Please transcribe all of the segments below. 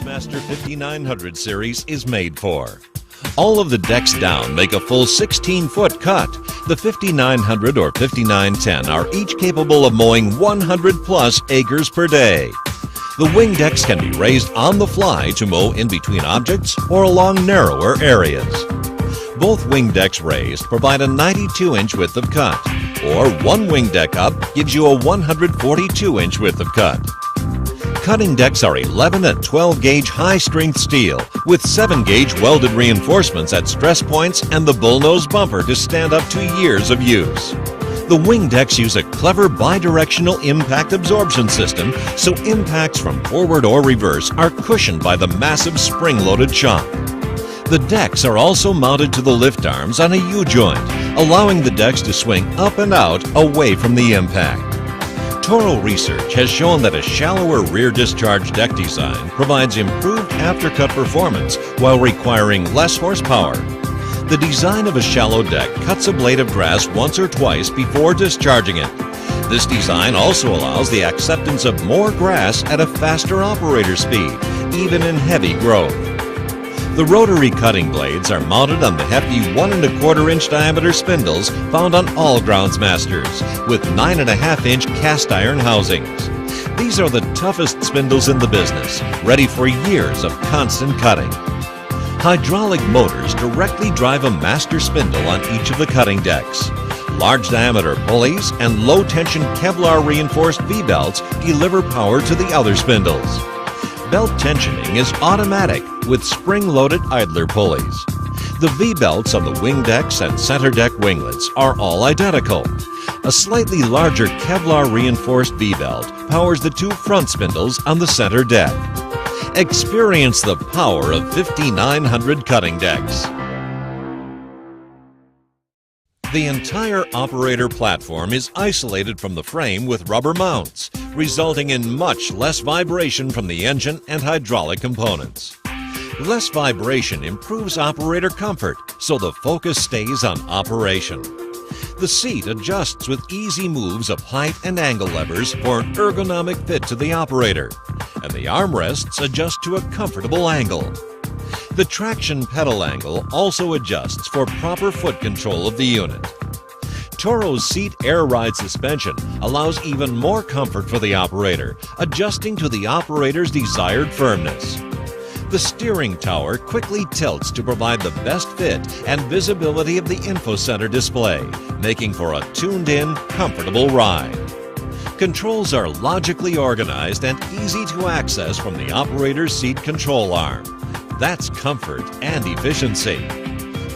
Groundsmaster 5900 series is made for. All of the decks down make a full 16-foot cut. The 5900 or 5910 are each capable of mowing 100-plus acres per day. The wing decks can be raised on the fly to mow in between objects or along narrower areas. Both wing decks raised provide a 92-inch width of cut, or one wing deck up gives you a 142-inch width of cut. Cutting decks are 11 and 12-gauge high-strength steel with 7-gauge welded reinforcements at stress points and the bullnose bumper to stand up to years of use. The wing decks use a clever bidirectional impact absorption system, so impacts from forward or reverse are cushioned by the massive spring-loaded shock. The decks are also mounted to the lift arms on a U-joint, allowing the decks to swing up and out away from the impact. Toro research has shown that a shallower rear discharge deck design provides improved aftercut performance while requiring less horsepower. The design of a shallow deck cuts a blade of grass once or twice before discharging it. This design also allows the acceptance of more grass at a faster operator speed, even in heavy growth. The rotary cutting blades are mounted on the hefty 1¼ inch diameter spindles found on all Groundsmasters, with 9½ inch cast iron housings. These are the toughest spindles in the business, ready for years of constant cutting. Hydraulic motors directly drive a master spindle on each of the cutting decks. Large diameter pulleys and low tension Kevlar reinforced V-belts deliver power to the other spindles. Belt tensioning is automatic with spring-loaded idler pulleys. The V-belts on the wing decks and center deck winglets are all identical. A slightly larger Kevlar reinforced V-belt powers the two front spindles on the center deck. Experience the power of 5900 cutting decks. The entire operator platform is isolated from the frame with rubber mounts, resulting in much less vibration from the engine and hydraulic components. Less vibration improves operator comfort, so the focus stays on operation. The seat adjusts with easy moves of height and angle levers for an ergonomic fit to the operator, and the armrests adjust to a comfortable angle. The traction pedal angle also adjusts for proper foot control of the unit. Toro's seat air ride suspension allows even more comfort for the operator, adjusting to the operator's desired firmness. The steering tower quickly tilts to provide the best fit and visibility of the info center display, making for a tuned-in, comfortable ride. Controls are logically organized and easy to access from the operator's seat control arm. That's comfort and efficiency.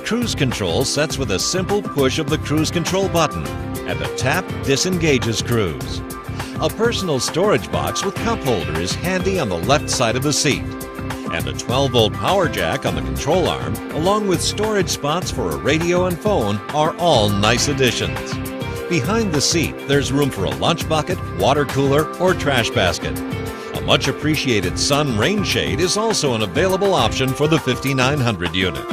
Cruise control sets with a simple push of the cruise control button, and a tap disengages cruise. A personal storage box with cup holder is handy on the left side of the seat, and a 12-volt power jack on the control arm, along with storage spots for a radio and phone, are all nice additions. Behind the seat, there's room for a lunch bucket, water cooler, or trash basket. A much appreciated sun rain shade is also an available option for the 5900 unit.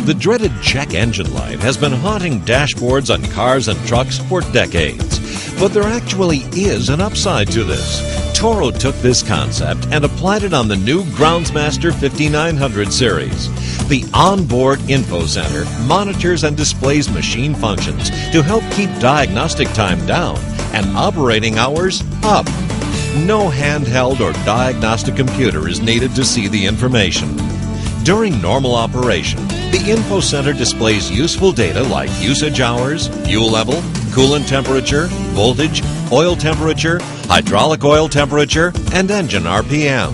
The dreaded check engine light has been haunting dashboards on cars and trucks for decades. But there actually is an upside to this. Toro took this concept and applied it on the new Groundsmaster 5900 series. The onboard info center monitors and displays machine functions to help keep diagnostic time down and operating hours up. No handheld or diagnostic computer is needed to see the information. During normal operation, the info center displays useful data like usage hours, fuel level, coolant temperature, voltage, oil temperature, hydraulic oil temperature, and engine RPM.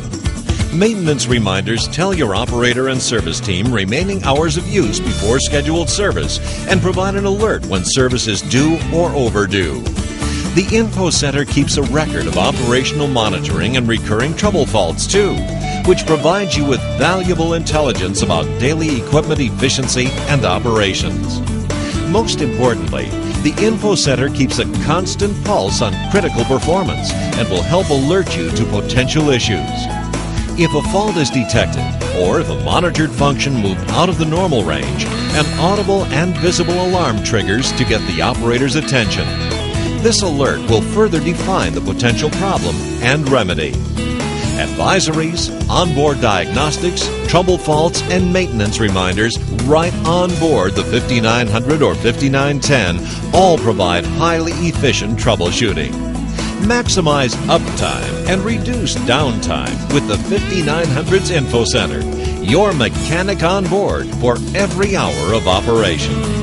Maintenance reminders tell your operator and service team remaining hours of use before scheduled service and provide an alert when service is due or overdue. The info center keeps a record of operational monitoring and recurring trouble faults too, which provides you with valuable intelligence about daily equipment efficiency and operations. Most importantly, the info center keeps a constant pulse on critical performance and will help alert you to potential issues. If a fault is detected, or if a monitored function moved out of the normal range, an audible and visible alarm triggers to get the operator's attention. This alert will further define the potential problem and remedy. Advisories, onboard diagnostics, trouble faults, and maintenance reminders right on board the 5900 or 5910 all provide highly efficient troubleshooting. Maximize uptime and reduce downtime with the 5900's Info Center, your mechanic on board for every hour of operation.